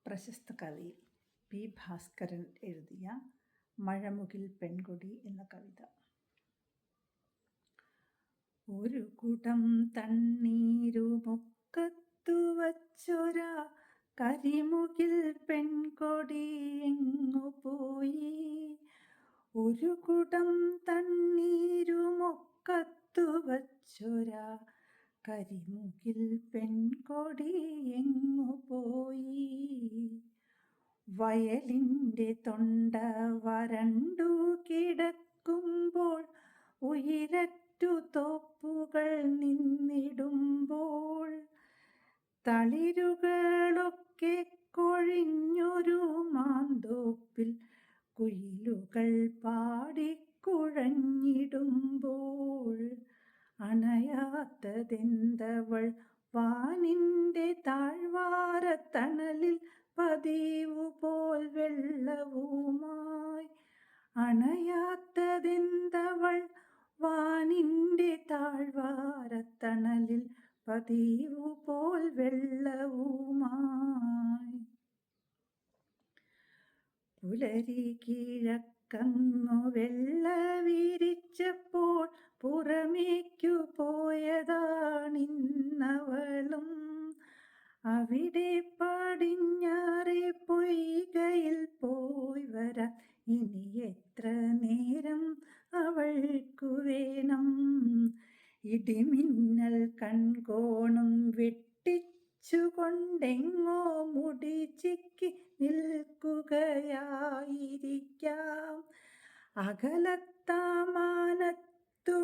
പ്രശസ്ത കവി പി. ഭാസ്കരൻ എഴുതിയ മഴമുകിൽ പെൺകൊടി എന്ന കവിത. ഒരു കുടം തണ്ണീരുമൊക്കത്തു വച്ചൊരാ കരിമുകിൽ പെൺകൊടി എങ്ങു പോയി? ഒരു കുടം തണ്ണീരുമൊക്കത്തു വച്ചൊരാ കരിമുകിൽ പെൺകൊടി എങ്ങു പോയി? വയലിൻ്റെ തൊണ്ട വരണ്ടു കിടക്കുമ്പോൾ, ഉയരറ്റു തോപ്പുകൾ നിന്നിടുമ്പോൾ, തളിരുകളൊക്കെ കൊഴിഞ്ഞൊരു മാന്തോപ്പിൽ കുയിലുകൾ പാടിക്കുഴഞ്ഞിടുമ്പോൾ, അണയാത്തതെന്തവൾ വാനിൻ്റെ താഴ്വാരത്തണലിൽ പതിവു പോൽ വെള്ളവുമായി? അണയാത്തതെന്തവൾ വാനിൻ്റെ താഴ്വാരത്തണലിൽ പതിവു പോൽ വെള്ളവുമായി? പുലരി കിഴക്കങ്ങു വെള്ള വിരിച്ചപ്പോൾ പുറമേക്കു പോയതാണിന്നവളും. അവിടെ പടിഞ്ഞാറേ പൊയ്കയിൽ പോയി വരാൻ ഇനി എത്ര നേരം അവൾക്കു വേണം? ഇടിമിന്നൽ കൺകോണും വെട്ടിച്ചുകൊണ്ടെങ്ങോ മുടി ചിക്കി നിൽക്കുകയായിരിക്കാം. അകലത്താമാനത്തു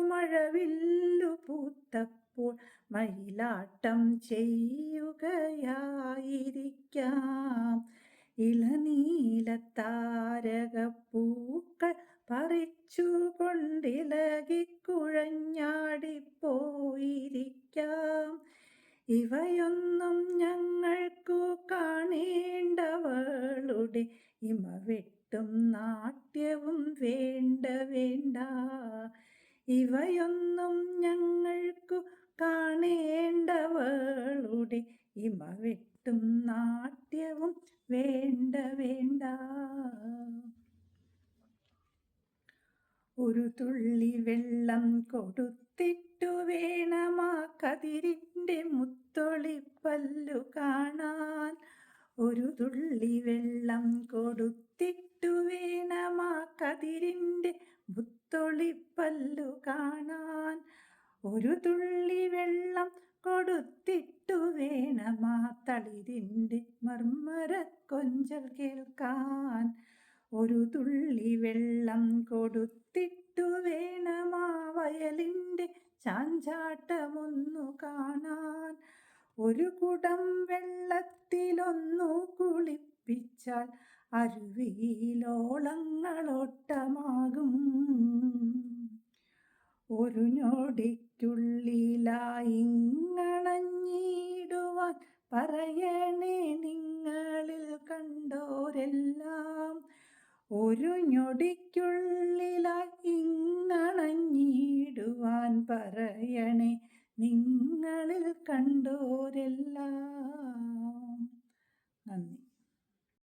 മഴവില്ലു പൂത്തപ്പോൾ മയിലാട്ടം ചെയ്യുകയായിരിക്കാം. ഇളനീലത്താരകപ്പൂക്കൾ പറിച്ചുകൊണ്ടിളകിക്കുഴഞ്ഞാടിപ്പോയിരിക്കാം. ഇവയൊന്നും ഞങ്ങൾക്കു കാണേണ്ടവളുടെ ഇമവെട്ടും നാട്യവും വേണ്ട വേണ്ട. ഇവയൊന്നും ഞങ്ങൾക്കു കാണേണ്ടവളുടെ ഇമവെട്ടും നാട്യവും വേണ്ട വേണ്ട. ഒരു തുള്ളി വെള്ളം കൊടുത്തിട്ടു വേണമാ കതിരിൻ്റെ മുത്തൊളിപ്പല്ലു കാണാൻ. ഒരു തുള്ളി വെള്ളം കൊടുത്തിട്ടു വേണമാ കതിരിൻ്റെ മുത്തൊളിപ്പല്ലു കാണാൻ. ഒരു തുള്ളി വെള്ളം കൊടുത്തിട്ടു വേണമാ തളിരിൻ്റെ മർമ്മരക്കൊഞ്ചൽ കേൾക്കാൻ. ഒരു തുള്ളി വെള്ളം കൊടുത്തിട്ടു വേണമാ വയലിൻ്റെ ചാഞ്ചാട്ടമൊന്നു കാണാൻ. ഒരു കുടം വെള്ളത്തിലൊന്നു കുളിപ്പിച്ചാൽ അരുവിയിലോളങ്ങളോട്ടമാകും. ഒരു ഞൊടിക്കുള്ളിലായിങ്ങണഞ്ഞിടുവാൻ പറയണേ നിങ്ങളിൽ കണ്ടോരെല്ലാം. ഒരു ഞൊടിക്കുള്ളിലായി ഇങ്ങണഞ്ഞിടുവാൻ പറയണേ നിങ്ങളിൽ കണ്ടോരെല്ലാം. നന്ദി.